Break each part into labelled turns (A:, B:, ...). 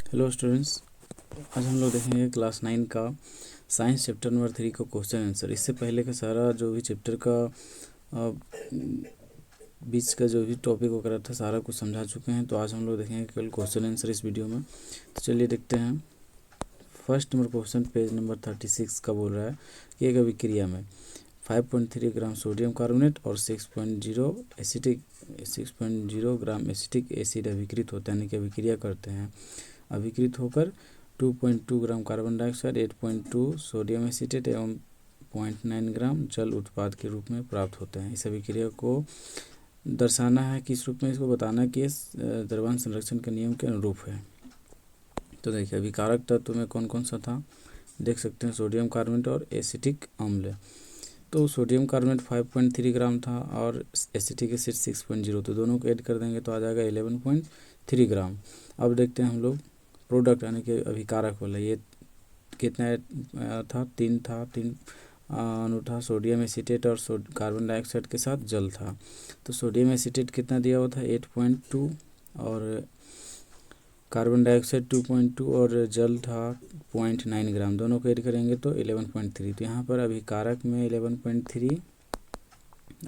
A: Hello students, आज हम लोग देखेंगे क्लास 9 का साइंस चैप्टर नंबर 3 का क्वेश्चन आंसर। इससे पहले का सारा जो भी चैप्टर का अ, बीच का जो भी टॉपिक वगैरह था सारा कुछ समझा चुके हैं। तो आज हम लोग देखेंगे केवल क्वेश्चन आंसर इस वीडियो में। तो चलिए देखते हैं। First number question page number 36 का बोल रहा है कि एक अभिक्रिया में 5.3 ग्राम सोडियम कार्बोनेट और 6.0 ग्राम एसिटिक एसिड अभिकृत होते हैं, यानी कि अभिक्रिया करते हैं। अभिकृत होकर 2.2 gram carbon dioxide, 8.2 sodium acetate एवं 0.9 ग्राम जल उत्पाद के रूप में प्राप्त होते हैं। इस अभिक्रिया को दर्शाना है कि इस रूप में इसको बताना है कि इस द्रव्यमान संरक्षण के नियम के अनुरूप है। तो देखिए अभिकारक तत्व में कौन कौन सा था, देख सकते हैं सोडियम कार्बोनेट और एसिटिक अम्ल। तो सोडियम कार्बोनेट 5.3 ग्राम था और एसिटिक एसिड 6.0, तो दोनों को ऐड कर देंगे तो आ जाएगा 11.3 ग्राम। अब देखते हैं हम लोग प्रोडक्ट यानी कि अभिकारक वाला, ये कितना था, तीन अणु था, सोडियम एसिटेट और कार्बन डाइऑक्साइड के साथ जल था। तो सोडियम एसिटेट कितना दिया हुआ था 8.2 और कार्बन डाइऑक्साइड 2.2 और जल था 0.9 ग्राम, दोनों को ऐड करेंगे तो 11.3। तो यहाँ पर अभिकारक में 11.3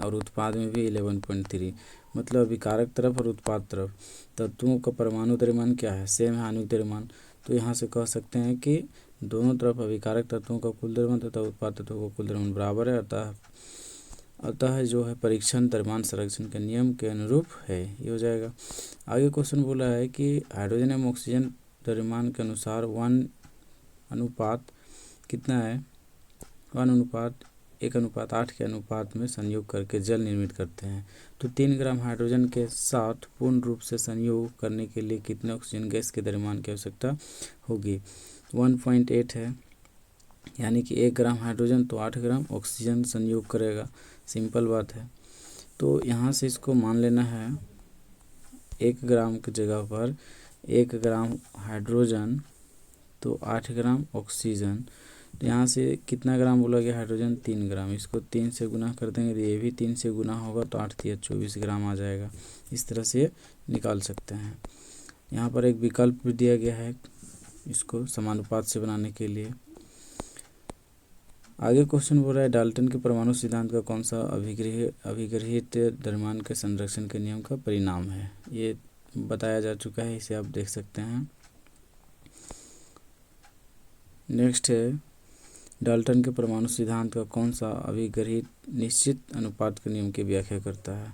A: और उत्पाद में भी 11.3, मतलब अभिकारक तरफ और उत्पाद तरफ तत्वों का परमाणु द्रव्यमान क्या है, सेम है आणविक द्रव्यमान। तो यहाँ से कह सकते हैं कि दोनों तरफ अभिकारक तत्वों का कुल द्रव्यमान तथा उत्पाद तत्वों का कुल द्रव्यमान बराबर है, अतः जो है परीक्षण द्रव्यमान संरक्षण के नियम के अनुरूप है, ये हो जाएगा। आगे क्वेश्चन बोला है कि हाइड्रोजन एवं ऑक्सीजन द्रव्यमान के अनुसार 1 अनुपात कितना है, 1:1:8 के अनुपात में संयोग करके जल निर्मित करते हैं। तो 3 ग्राम हाइड्रोजन के साथ पूर्ण रूप से संयोग करने के लिए कितने ऑक्सीजन गैस के द्रव्यमान की आवश्यकता होगी, 1.8 है, यानी कि 1 ग्राम हाइड्रोजन तो 8 ग्राम ऑक्सीजन संयोग करेगा, सिंपल बात है। तो यहाँ से इसको मान लेना है 1 ग्राम की जगह पर 1 ग्राम हाइड्रोजन तो 8 ग्राम ऑक्सीजन। तो यहाँ से कितना ग्राम बोला गया, हाइड्रोजन 3 ग्राम, इसको 3 से गुना कर देंगे तो ये भी 3 से गुना होगा तो 8 या 24 ग्राम आ जाएगा। इस तरह से निकाल सकते हैं। यहाँ पर एक विकल्प भी दिया गया है इसको समानुपात से बनाने के लिए। आगे क्वेश्चन बोल रहा है डाल्टन के परमाणु सिद्धांत का कौन सा अभिग्रहित द्रव्यमान के संरक्षण के नियम का परिणाम है, ये बताया जा चुका है, इसे आप देख सकते हैं। नेक्स्ट है डाल्टन के परमाणु सिद्धांत का कौन सा अभिग्रहित निश्चित अनुपात के नियम की व्याख्या करता है।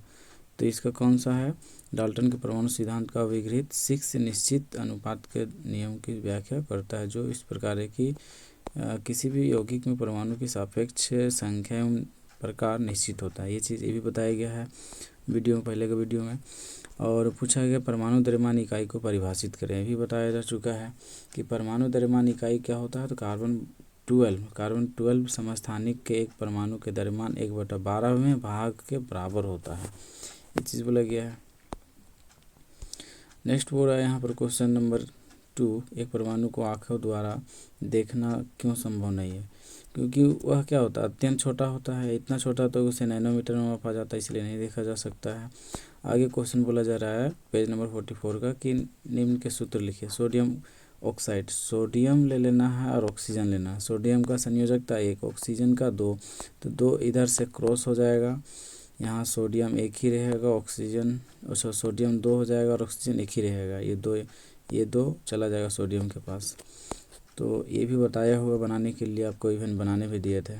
A: तो इसका कौन सा है, डाल्टन के परमाणु सिद्धांत का अभिग्रहित 6 निश्चित अनुपात के नियम की व्याख्या करता है, जो इस प्रकार है कि किसी भी यौगिक में परमाणु की सापेक्ष संख्या एवं प्रकार निश्चित होता है। ये भी बताया गया है वीडियो में, पहले के वीडियो में। और पूछा गया परमाणु द्रव्यमान इकाई को परिभाषित करें, ये भी बताया जा चुका है कि परमाणु द्रव्यमान इकाई क्या होता है। तो कार्बन 12 समस्थानिक के एक परमाणु के द्रव्यमान 1/12वें भाग के बराबर होता है, ये चीज़ बोला गया है। नेक्स्ट बोल रहा है यहाँ पर क्वेश्चन नंबर 2, एक परमाणु को आँखों द्वारा देखना क्यों संभव नहीं है, क्योंकि वह क्या होता है, अत्यंत छोटा होता है, इतना छोटा तो उसे नैनोमीटर में मापा जाता है, इसलिए नहीं देखा जा सकता है। आगे क्वेश्चन बोला जा रहा है पेज नंबर 44 का कि निम्न के सूत्र लिखिए। सोडियम ऑक्साइड, सोडियम ले लेना है और ऑक्सीजन लेना है। सोडियम का संयोजकता 1, ऑक्सीजन का 2, तो 2 इधर से क्रॉस हो जाएगा, यहाँ सोडियम 1 ही रहेगा, ऑक्सीजन अच्छा सोडियम 2 हो जाएगा और ऑक्सीजन 1 ही रहेगा, ये दो चला जाएगा सोडियम के पास। तो ये भी बताया हुआ बनाने के लिए, आपको इवन बनाने भी दिए थे।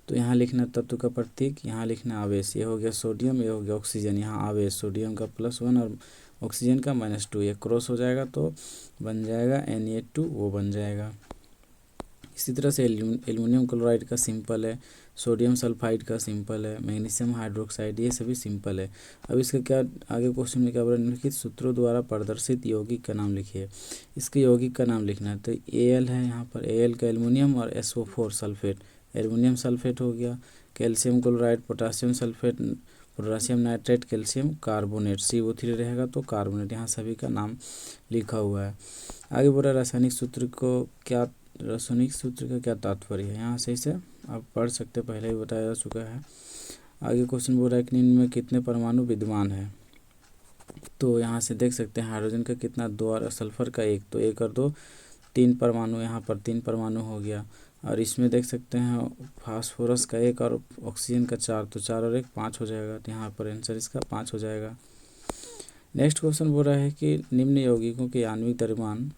A: तो यहाँ लिखना तत्व का प्रतीक, यहाँ लिखना आवेश, ये हो गया सोडियम, ये हो गया ऑक्सीजन, यहाँ आवेश सोडियम का +1 और ऑक्सीजन का -2, ये क्रॉस हो जाएगा तो बन जाएगा Na2, वो बन जाएगा। इसी तरह से एल्युमिनियम क्लोराइड का सिंपल है, सोडियम सल्फाइड का सिंपल है, मैग्नीशियम हाइड्रोक्साइड, ये सभी सिंपल है। अब इसका क्या आगे क्वेश्चन में क्या बोला, निम्नलिखित सूत्रों द्वारा प्रदर्शित यौगिक का नाम लिखिए। इसके यौगिक का नाम लिखना है। तो Al है यहाँ पर, Al का एल्युमिनियम और SO4 सल्फेट, एल्युमिनियम सल्फेट हो गया, calcium chloride, potassium sulphate, potassium nitrate, calcium carbonate, CO3 रहेगा तो कार्बोनेट, यहाँ सभी का नाम लिखा हुआ है। आगे बोला रासायनिक सूत्र का क्या तात्पर्य है, यहाँ से इसे आप पढ़ सकते, पहले ही बताया जा चुका है। आगे क्वेश्चन बोल रहा है कि निम्न में कितने परमाणु विद्यमान है। तो यहाँ से देख सकते हैं हाइड्रोजन का कितना, 2 और सल्फर का 1, तो 1 और 2 3 परमाणु, यहाँ पर 3 परमाणु हो गया। और इसमें देख सकते हैं फास्फोरस का 1 और ऑक्सीजन का 4, तो 4 और 1 5 हो जाएगा। तो यहाँ पर आंसर इसका 5 हो जाएगा। नेक्स्ट क्वेश्चन बोल रहा है कि निम्न यौगिकों के आणविक द्रव्यमान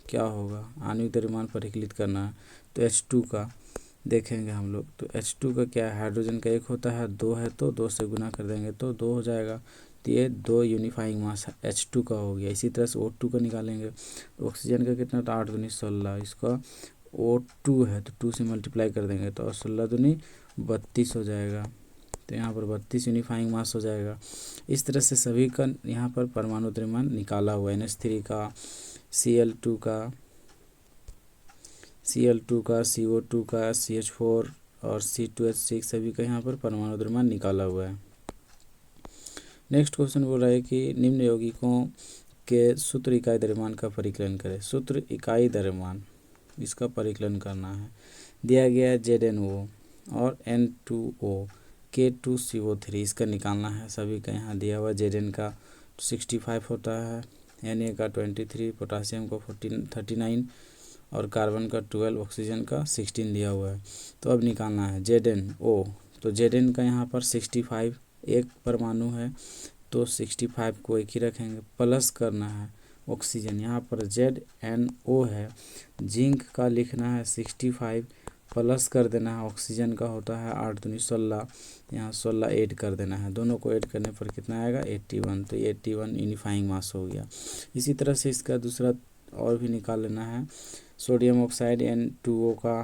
A: क्या होगा, आणविक द्रव्यमान परिकलित करना है। तो H2 का देखेंगे हम लोग। तो H2 का क्या है, हाइड्रोजन का 1 होता है, 2 है तो 2 से गुना कर देंगे तो 2 हो जाएगा। तो ये 2 यूनिफाइंग मास H2 का हो गया। इसी तरह से O2 का निकालेंगे। तो ऑक्सीजन का कितना था, 8 दूनी 16, इसका O2 है तो 2 से मल्टीप्लाई कर देंगे तो 16 दूनी 32 हो जाएगा। तो यहाँ पर 32 यूनिफाइंग मास हो जाएगा। इस तरह से सभी का यहाँ पर परमाणु द्रव्यमान निकाला हुआ है। NH3 का, Cl2 का, Cl2 का, CO2 का, CH4 और C2H6 सभी का यहाँ पर परमाणु द्रव्यमान निकाला हुआ है। नेक्स्ट क्वेश्चन बोल रहा है कि निम्न यौगिकों के सूत्र इकाई द्रव्यमान का परिकलन करें। सूत्र इकाई द्रव्यमान, इसका परिकलन करना है। दिया गया है ZnO और N2O K2CO3, इसका निकालना है। सभी का यहाँ दिया हुआ। Zn का 65 होता है, Na का 23, पोटासियम का 39 और कार्बन का 12, ऑक्सीजन का 16 दिया हुआ है। तो अब निकालना है ZnO। तो Zn का यहाँ पर 65 एक परमाणु है तो 65 को एक ही रखेंगे, प्लस करना है ऑक्सीजन। यहाँ पर ZnO है, जिंक का लिखना है 65 प्लस कर देना है, ऑक्सीजन का होता है 8 दूनी 16, यहाँ 16 ऐड कर देना है। दोनों को ऐड करने पर कितना आएगा, 81। तो 81 यूनिफाइंग मास हो गया। इसी तरह से इसका दूसरा और भी निकाल लेना है। सोडियम ऑक्साइड N2O का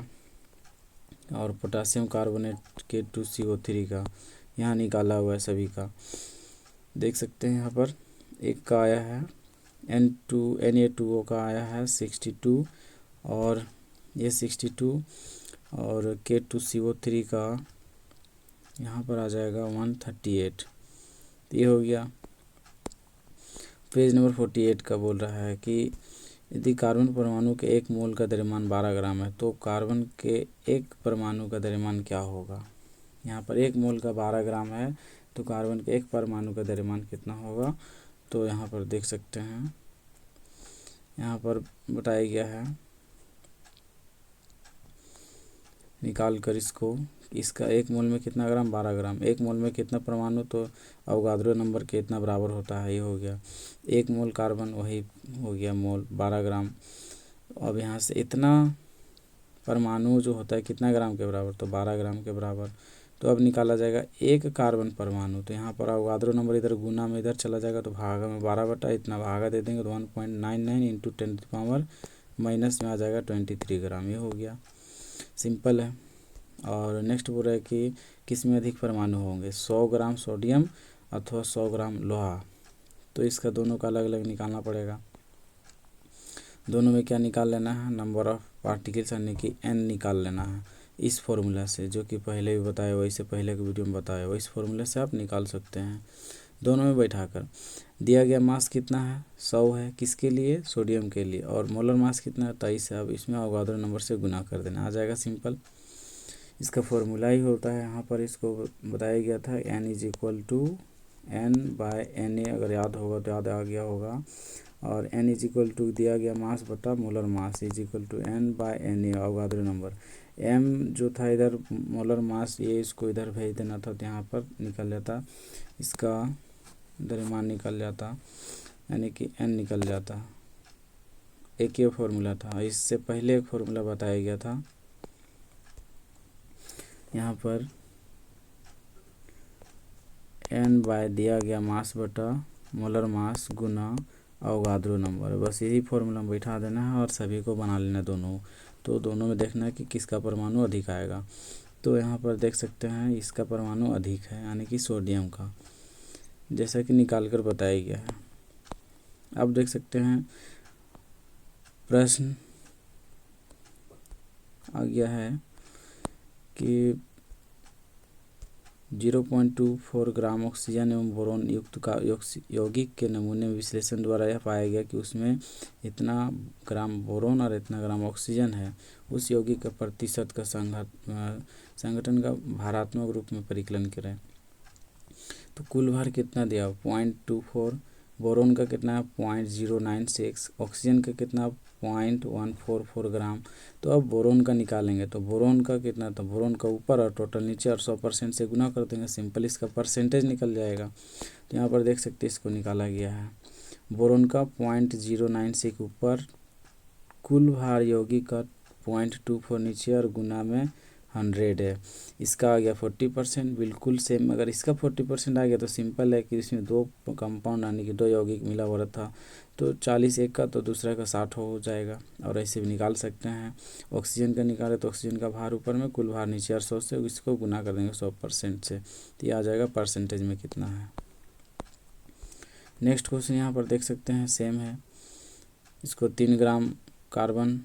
A: और पोटासियम कार्बोनेट K2CO3 का यहाँ निकाला हुआ है। सभी का देख सकते हैं। यहाँ पर एक का आया है Na2O का आया है 62 और ये 62 और K2CO3 का यहाँ पर आ जाएगा 138। तो ये हो गया। पेज नंबर 48 का बोल रहा है कि यदि कार्बन परमाणु के 1 मोल का द्रव्यमान 12 ग्राम है तो कार्बन के 1 परमाणु का द्रव्यमान क्या होगा। यहाँ पर 1 मोल का 12 ग्राम है तो कार्बन के 1 परमाणु का द्रव्यमान कितना होगा। तो यहाँ पर देख सकते हैं, यहाँ पर बताया गया है, निकाल कर इसका 1 मोल में कितना ग्राम, 12 ग्राम। 1 मोल में कितना परमाणु, तो अवोगाद्रो नंबर के इतना बराबर होता है, ये हो गया 1 मोल कार्बन, वही हो गया मोल 12 ग्राम। अब यहाँ से इतना परमाणु जो होता है कितना ग्राम के बराबर, तो 12 ग्राम के बराबर। तो अब निकाला जाएगा 1 कार्बन परमाणु। तो यहाँ पर अवोगाद्रो नंबर इधर गुना में इधर चला जाएगा तो भागा में 12 बटा इतना भागा दे देंगे तो 1.99 इंटू 10⁻, माइनस में आ जाएगा 23 ग्राम। ये हो गया, सिंपल है। और नेक्स्ट बोल रहा है कि किस में अधिक परमाणु होंगे, 100 ग्राम सोडियम अथवा 100 ग्राम लोहा। तो इसका दोनों का अलग अलग निकालना पड़ेगा। दोनों में क्या निकाल लेना है, नंबर ऑफ पार्टिकल्स यानी कि n निकाल लेना है इस फॉर्मूला से, जो कि पहले भी बताया हुआ, इससे पहले के वीडियो में बताया हुआ। इस फॉर्मूले से आप निकाल सकते हैं दोनों में बैठाकर। दिया गया मास कितना है, 100 है, किसके लिए, सोडियम के लिए, और मोलर मास कितना है, 23 है। अब इसमें अवोगाद्रो नंबर से गुना कर देना, आ जाएगा सिंपल। इसका फॉर्मूला ही होता है, यहाँ पर इसको बताया गया था n = n/Na, अगर याद होगा तो याद आ गया होगा। और n = दिया गया मास बटा molar mass = n/Na, Avogadro number. m जो था इधर मोलर मास, ये इसको इधर भेज देना था तो यहाँ पर निकल जाता, इसका द्रव्यमान निकल जाता, यानी कि n निकल जाता। एक ये फॉर्मूला था, इससे पहले एक फॉर्मूला बताया गया था, यहाँ पर n/ दिया गया मास बटा मोलर मास गुना अवोगाद्रो नंबर। बस यही फॉर्मूला में बैठा देना है और सभी को बना लेना दोनों। तो दोनों में देखना है कि किसका परमाणु अधिक आएगा। तो यहाँ पर देख सकते हैं इसका परमाणु अधिक है, यानी कि सोडियम का, जैसा कि निकाल कर बताया गया है। अब देख सकते हैं प्रश्न आ गया है कि 0.24 ग्राम ऑक्सीजन एवं बोरोन युक्त का यौगिक के नमूने में विश्लेषण द्वारा यह पाया गया कि उसमें इतना ग्राम बोरोन और इतना ग्राम ऑक्सीजन है। उस यौगिक का प्रतिशत का संगठन का भारात्मक रूप में परिकलन करें। तो कुल भार कितना दिया, 0.24 बोरोन का कितना है 0.096, ऑक्सीजन का कितना 0.144 ग्राम। तो अब बोरोन का निकालेंगे तो बोरोन का कितना था, बोरोन का ऊपर और टोटल नीचे और 100% से गुना कर देंगे, सिंपल इसका परसेंटेज निकल जाएगा। तो यहाँ पर देख सकते हैं इसको निकाला गया है। बोरोन का 0.096 ऊपर, कुल भार यौगिक का 0.24 नीचे और गुना में 100 है। इसका आ गया 40%, बिल्कुल सेम। अगर इसका 40% आ गया तो सिंपल है कि इसमें दो कंपाउंड यानी कि दो यौगिक मिला हुआ था, तो 40 एक का तो दूसरा का 60 हो जाएगा। और ऐसे भी निकाल सकते हैं। ऑक्सीजन का निकाले तो ऑक्सीजन का भार ऊपर में, कुल भार नीचे, और 100 से इसको गुना कर देंगे 100% से, तो ये आ जाएगा परसेंटेज में कितना है। नेक्स्ट क्वेश्चन यहाँ पर देख सकते हैं, सेम है। इसको 3 ग्राम कार्बन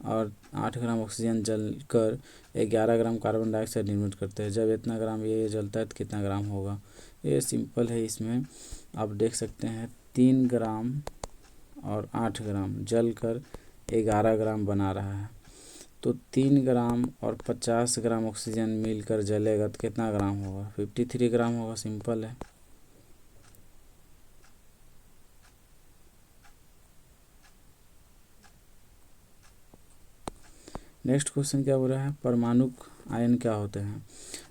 A: और 8 ग्राम ऑक्सीजन जलकर 11 ग्राम कार्बन डाइऑक्साइड निर्मित करते हैं। जब इतना ग्राम ये जलता है तो कितना ग्राम होगा। ये सिंपल है। इसमें आप देख सकते हैं 3 ग्राम और 8 ग्राम जलकर 11 ग्राम बना रहा है। तो 3 ग्राम और 50 ग्राम ऑक्सीजन मिलकर जलेगा तो कितना ग्राम होगा, 53 ग्राम होगा। सिंपल है। नेक्स्ट क्वेश्चन क्या हो रहा है, परमाणु आयन क्या होते हैं।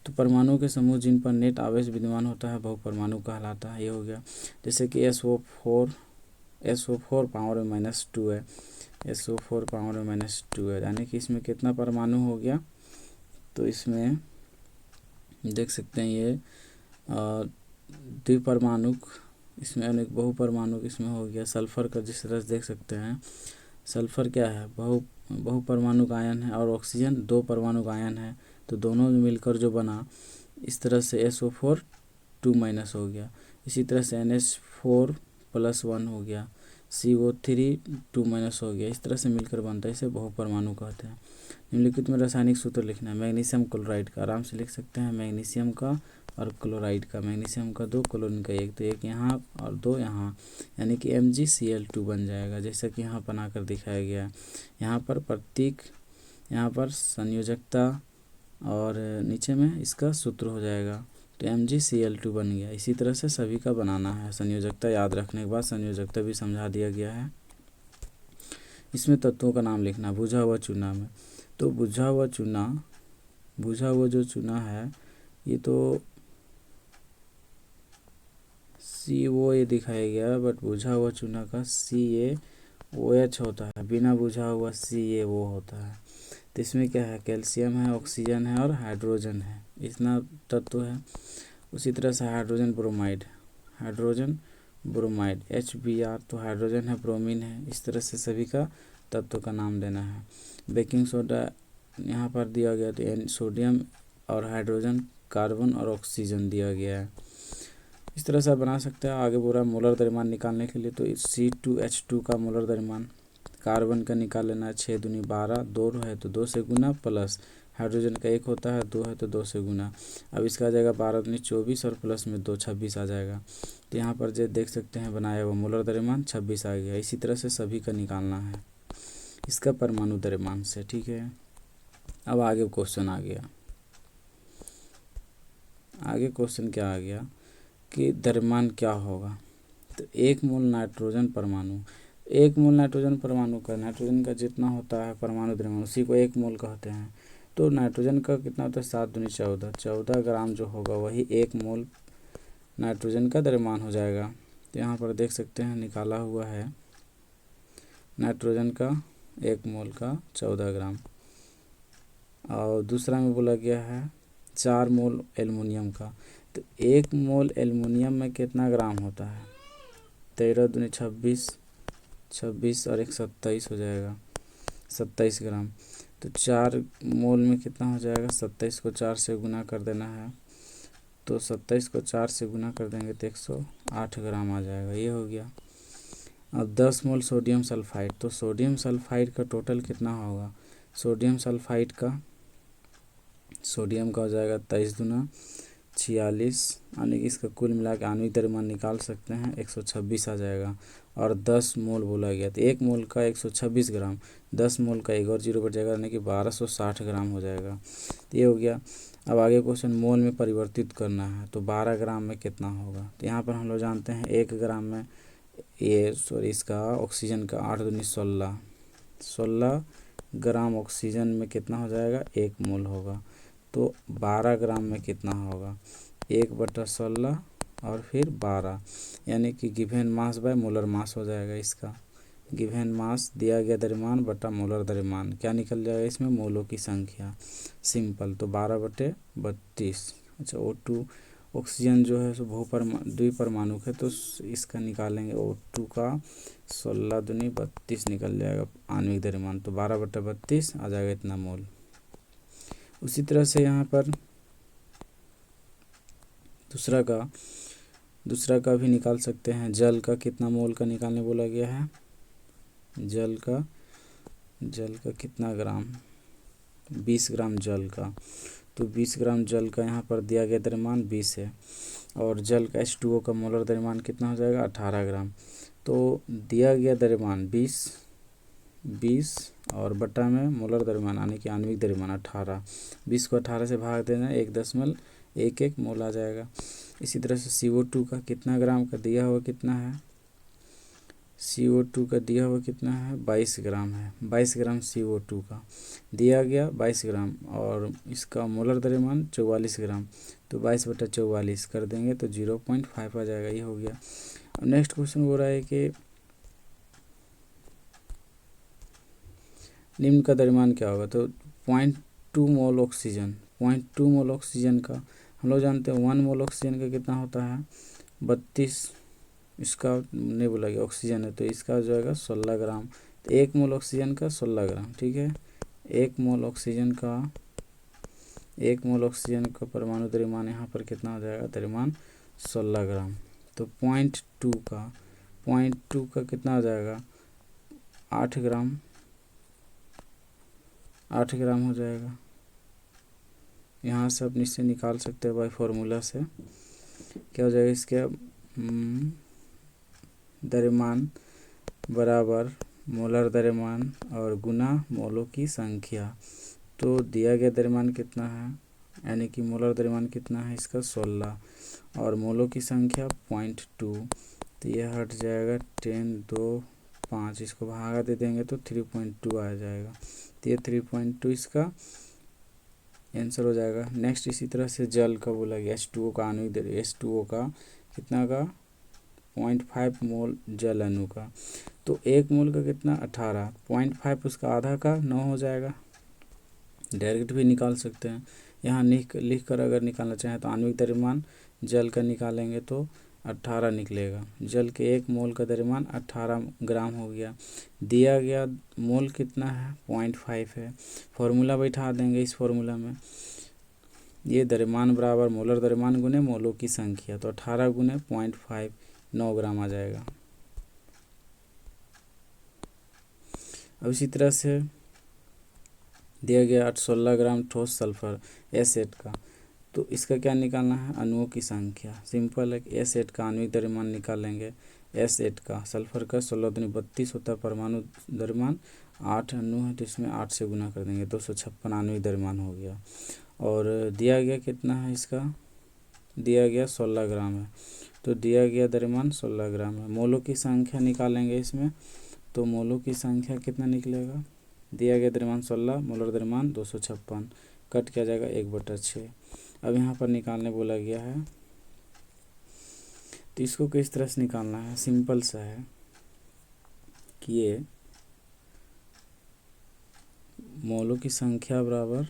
A: तो परमाणु के समूह जिन पर नेट आवेश विद्यमान होता है बहुपरमाणु कहलाता है। ये हो गया। जैसे कि SO4 पावर में -2 है, SO4 पावर में -2 है, यानी कि इसमें कितना परमाणु हो गया। तो इसमें देख सकते हैं ये द्विपरमाणुक, इसमें अनेक बहुपरमाणुक इसमें हो गया। सल्फर का जिस तरह से देख सकते हैं, सल्फर क्या है, बहुपरमाणुक आयन है, और ऑक्सीजन 2 परमाणुक आयन है। तो दोनों मिलकर जो बना, इस तरह से SO4 2- हो गया। इसी तरह से NH4 +1 हो गया, CO3 2- हो गया। इस तरह से मिलकर बनता है, इसे बहुपरमाणु कहते हैं। निम्नलिखित में रासायनिक सूत्र लिखना है। मैग्नीशियम क्लोराइड का आराम से लिख सकते हैं, मैग्नीशियम का और क्लोराइड का। मैग्नीशियम का 2, क्लोरीन का 1, तो एक यहाँ और 2 यहाँ, यानी कि MgCl2 बन जाएगा, जैसा कि यहाँ बनाकर दिखाया गया है। यहाँ पर प्रतीक, यहाँ पर संयोजकता, और नीचे में इसका सूत्र हो जाएगा, तो MgCl2 बन गया। इसी तरह से सभी का बनाना है। संयोजकता याद रखने के बाद संयोजकता भी समझा दिया गया है। इसमें तत्वों का नाम लिखना, बुझा हुआ चूना में। तो बुझा हुआ जो चूना है, ये तो COA दिखाया गया, बट बुझा हुआ चूना का CaOH होता है, बिना बुझा हुआ CaO होता है। तो इसमें क्या है, कैल्शियम है, ऑक्सीजन है और हाइड्रोजन है, इतना तत्व है। उसी तरह से हाइड्रोजन ब्रोमाइड HBr, तो हाइड्रोजन है, ब्रोमीन है। इस तरह से सभी का तत्व का नाम देना है। बेकिंग सोडा यहाँ पर दिया गया, तो सोडियम और हाइड्रोजन, कार्बन और ऑक्सीजन दिया गया है। इस तरह से आप बना सकते हैं। आगे बोल रहा है मोलर द्रव्यमान निकालने के लिए, तो C2H2 का मोलर द्रव्यमान, कार्बन का निकाल लेना है 6 दूनी 12, 2 है तो 2 से गुना, प्लस हाइड्रोजन का 1 होता है, 2 है तो 2 से गुना। अब इसका आ जाएगा 12 दूनी 24 और प्लस में 2 26 आ जाएगा। तो यहाँ पर जो देख सकते हैं बनाया हुआ मोलर द्रव्यमान 26 आ गया। इसी तरह से सभी का निकालना है इसका परमाणु द्रव्यमान से, ठीक है। अब आगे क्वेश्चन आ गया, आगे क्वेश्चन क्या आ गया कि द्रव्यमान क्या होगा। तो 1 मोल नाइट्रोजन परमाणु, 1 मोल नाइट्रोजन परमाणु का, नाइट्रोजन का जितना होता है परमाणु द्रव्यमान उसी को 1 मोल कहते हैं। तो नाइट्रोजन का कितना होता है 7 दूनी 14, 14 ग्राम जो होगा वही 1 मोल नाइट्रोजन का द्रव्यमान हो जाएगा। तो यहाँ पर देख सकते हैं निकाला हुआ है नाइट्रोजन का 1 मोल का 14 ग्राम। और दूसरा में बोला गया है 4 मोल एल्युमिनियम का। तो 1 मोल एल्युमिनियम में कितना ग्राम होता है, 13 दूनी 26, 26 और 1 27 हो जाएगा, 27 ग्राम। तो 4 मोल में कितना हो जाएगा, 27 को 4 से गुना कर देना है, तो 27 को 4 से गुना कर देंगे तो 108 ग्राम आ जाएगा। ये हो गया। अब 10 मोल सोडियम सल्फाइड, तो सोडियम सल्फाइड का टोटल कितना होगा, सोडियम सल्फाइड का, सोडियम का हो जाएगा 23 दूना 46, यानी कि इसका कुल मिला के आणविक द्रव्यमान निकाल सकते हैं 126 आ जाएगा। और 10 मोल बोला गया, तो 1 मोल का 126 ग्राम, 10 मोल का 1 और 0 बढ़ जाएगा, यानी कि 1260 ग्राम हो जाएगा। तो ये हो गया। अब आगे क्वेश्चन मोल में परिवर्तित करना है, तो 12 ग्राम में कितना होगा। तो यहाँ पर हम लोग जानते हैं 1 ग्राम में ये सॉरी इसका ऑक्सीजन का 8 दूनी 16, 16 ग्राम ऑक्सीजन में कितना हो जाएगा, 1 मोल होगा। तो 12 ग्राम में कितना होगा, 1/16 और फिर 12, यानी कि given mass by molar mass हो जाएगा इसका। गिवन मास दिया गया द्रव्यमान बटा मोलर द्रव्यमान, क्या निकल जाएगा इसमें, मोलों की संख्या। सिंपल, तो 12/32। अच्छा, O2 ऑक्सीजन जो है सो द्विपरमाणुक है, तो इसका निकालेंगे O2 का 16 दूनी 32 निकल जाएगा आणविक द्रव्यमान। तो 12/32 आ जाएगा इतना मोल। उसी तरह से यहाँ पर दूसरा का भी निकाल सकते हैं। जल का कितना मोल का निकालने बोला गया है, जल का कितना ग्राम, 20 ग्राम जल का। तो 20 ग्राम जल का यहाँ पर दिया गया द्रव्यमान 20 है, और जल का H2O का मोलर द्रव्यमान कितना हो जाएगा, 18 ग्राम। तो दिया गया द्रव्यमान 20 और बटा में मोलर द्रव्यमान यानी कि आणविक द्रव्यमान 18, 20 को 18 से भाग देना 1.11 मोल आ जाएगा। इसी तरह से CO2 का कितना ग्राम का दिया हुआ कितना है, CO2 का दिया हुआ कितना है, 22 ग्राम है। 22 ग्राम CO2 का दिया गया 22 ग्राम, और इसका मोलर द्रव्यमान 44 ग्राम। तो 22/44 कर देंगे तो 0.5 आ जाएगा, ये हो गया। अब नेक्स्ट क्वेश्चन हो रहा है कि निम्न का द्रव्यमान क्या होगा। तो 0.2 मोल ऑक्सीजन, 0.2 मोल ऑक्सीजन का हम लोग जानते हैं 1 मोल ऑक्सीजन का कितना होता है, 32, इसका नहीं बोला गया ऑक्सीजन है तो इसका जो है 16 ग्राम। तो 1 मोल ऑक्सीजन का 16 ग्राम, ठीक है। 1 मोल ऑक्सीजन का परमाणु द्रव्यमान यहाँ पर कितना हो जाएगा, द्रव्यमान 16 ग्राम। तो 0.2 का कितना हो जाएगा, 8 ग्राम, 8 ग्राम हो जाएगा। यहाँ से आप निश्चय निकाल सकते हैं बाई फॉर्मूला से, क्या हो जाएगा इसके द्रव्यमान बराबर मोलर द्रव्यमान और गुना मोलों की संख्या। तो दिया गया द्रव्यमान कितना है, यानी कि मोलर द्रव्यमान कितना है इसका 16, और मोलों की संख्या 0.2, तो यह हट जाएगा 10, 2, 5, इसको भागा दे देंगे तो 3.2 आ जाएगा। तो ये 3.2 इसका आंसर हो जाएगा। नेक्स्ट इसी तरह से जल का बोला गया, H2O का आणविक द्रव्य, H2O का कितना का 0.5 मोल जल अणु का। तो 1 मोल का कितना 18, 0.5 उसका आधा का 9 हो जाएगा। डायरेक्ट भी निकाल सकते हैं, यहाँ लिख कर अगर निकालना चाहें तो आणविक द्रव्यमान जल का निकालेंगे तो 18 निकलेगा। जल के 1 मोल का द्रव्यमान 18 ग्राम हो गया। दिया गया मोल कितना है, 0.5 है। फॉर्मूला बैठा देंगे इस फॉर्मूला में, ये द्रव्यमान बराबर मोलर द्रव्यमान गुने मोलों की संख्या। तो 18 गुने 0.5, 9 ग्राम आ जाएगा। अब इसी तरह से दिया गया 16 ग्राम ठोस सल्फर एसिड का, तो इसका क्या निकालना है, अणुओं की संख्या। सिंपल है, एसिड का आणविक द्रव्यमान निकालेंगे। एसिड का सल्फर का 16 दूनी 32 होता है परमाणु द्रव्यमान, 8 अणु है तो इसमें 8 से गुना कर देंगे, 256 आणविक द्रव्यमान हो गया। और दिया गया कितना है इसका, दिया गया 16 ग्राम है, तो दिया गया द्रव्यमान 16 ग्राम है। मोलों की संख्या निकालेंगे इसमें, तो मोलों की संख्या कितना निकलेगा, दिया गया द्रव्यमान 16, मोलर द्रव्यमान 256, कट किया जाएगा 1/6। अब यहाँ पर निकालने बोला गया है, तो इसको किस तरह से निकालना है, सिंपल सा है कि ये मोलों की संख्या बराबर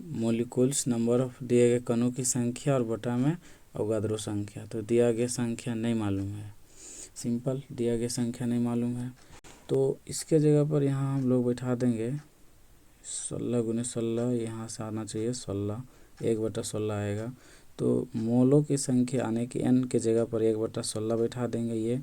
A: मोलिकुल्स नंबर ऑफ दिए गए कणों की संख्या और बटा में अवगाद्रो संख्या। तो दिया गया संख्या नहीं मालूम है, सिंपल दिया गया संख्या नहीं मालूम है, तो इसके जगह पर यहाँ हम लोग बैठा देंगे 16 गुने 16, यहाँ से आना चाहिए 16, 1/16 आएगा। तो मोलों की संख्या आने की n के जगह पर 1/16 बैठा देंगे, ये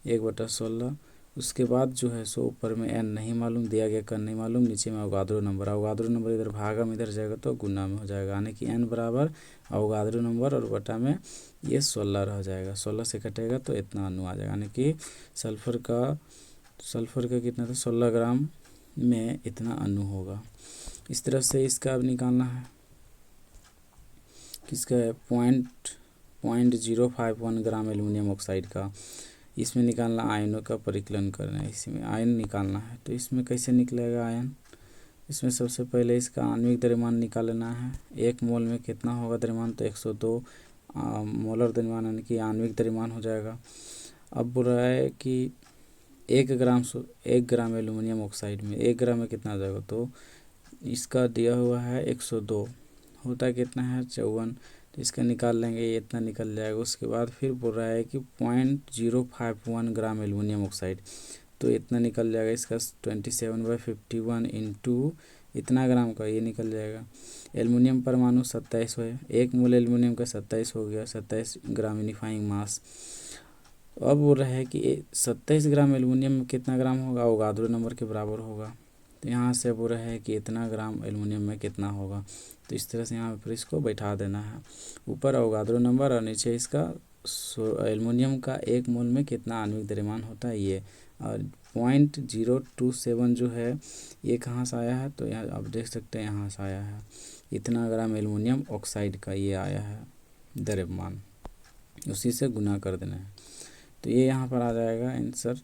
A: 1/16। उसके बाद जो है सो ऊपर में n नहीं मालूम, दिया गया कण नहीं मालूम, नीचे में अवगाद्रो नंबर इधर भागा में इधर जाएगा तो गुना में हो जाएगा, यानी कि n बराबर अवगाद्रो नंबर और बटा में ये 16 रह जाएगा, 16 से कटेगा तो इतना अणु आ जाएगा, यानी कि सल्फर का कितना था 16 ग्राम में इतना अणु होगा। इस तरह से इसका अब निकालना है, किसका है 0.051 ग्राम एल्युमिनियम ऑक्साइड का। इसमें निकालना आयनों का परिकलन करना है, इसमें आयन निकालना है। तो इसमें कैसे निकलेगा आयन? इसमें सबसे पहले इसका आणविक द्रव्यमान निकाल लेना है। 1 मोल में कितना होगा द्रव्यमान? तो 102 मोलर द्रव्यमान यानी कि आणविक द्रव्यमान हो जाएगा। अब बोल रहा है कि 1 ग्राम एल्युमिनियम ऑक्साइड में 1 ग्राम में कितना आ जाएगा? तो इसका दिया हुआ है 102, होता कितना है? 54। तो इसका निकाल लेंगे, ये इतना निकल जाएगा। उसके बाद फिर बोल रहा है कि 0.051 ग्राम एल्युमिनियम ऑक्साइड, तो इतना निकल जाएगा। इसका 27/51 इंटू इतना ग्राम का ये निकल जाएगा। एल्युमिनियम परमाणु 27 है, 1 मोल एल्युमिनियम का 27 हो गया, 27 ग्राम यूनिफाइंग मास। अब बोल रहा है कि 27 ग्राम एल्युमिनियम में कितना ग्राम होगा? अवोगाद्रो नंबर के बराबर होगा। तो यहाँ से बोल रहा है कि इतना ग्राम एल्युमिनियम में कितना होगा। तो इस तरह से यहाँ पर इसको बैठा देना है, ऊपर अवोगाद्रो नंबर और नीचे इसका एल्युमिनियम का 1 मोल में कितना आणविक द्रव्यमान होता है ये। और 0.027 जो है ये कहाँ से आया है? तो यहाँ आप देख सकते हैं, यहाँ से आया है। इतना ग्राम एल्युमिनियम ऑक्साइड का ये आया है द्रव्यमान, उसी से गुना कर देना है। तो ये यहाँ पर आ जाएगा आंसर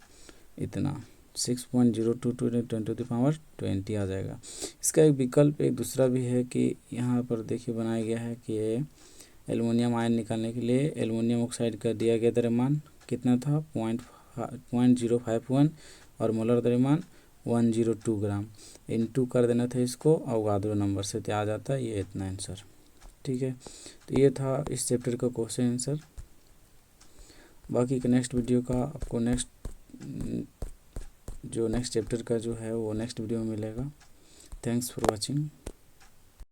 A: इतना 6.022 × 10⁻20 आ जाएगा। इसका एक विकल्प एक दूसरा भी है कि यहाँ पर देखिए बनाया गया है कि एल्युमिनियम आयन निकालने के लिए एल्युमिनियम ऑक्साइड का दिया गया द्रव्यमान कितना था? 0.051 और मोलर द्रव्यमान 102 ग्राम। इंटू कर देना था इसको अवोगाद्रो नंबर से, तो आ जाता है ये इतना आंसर। ठीक है, तो ये था इस चैप्टर का क्वेश्चन आंसर। बाकी का नेक्स्ट वीडियो का आपको नेक्स्ट चैप्टर का जो है वो नेक्स्ट वीडियो में मिलेगा। Thanks for watching.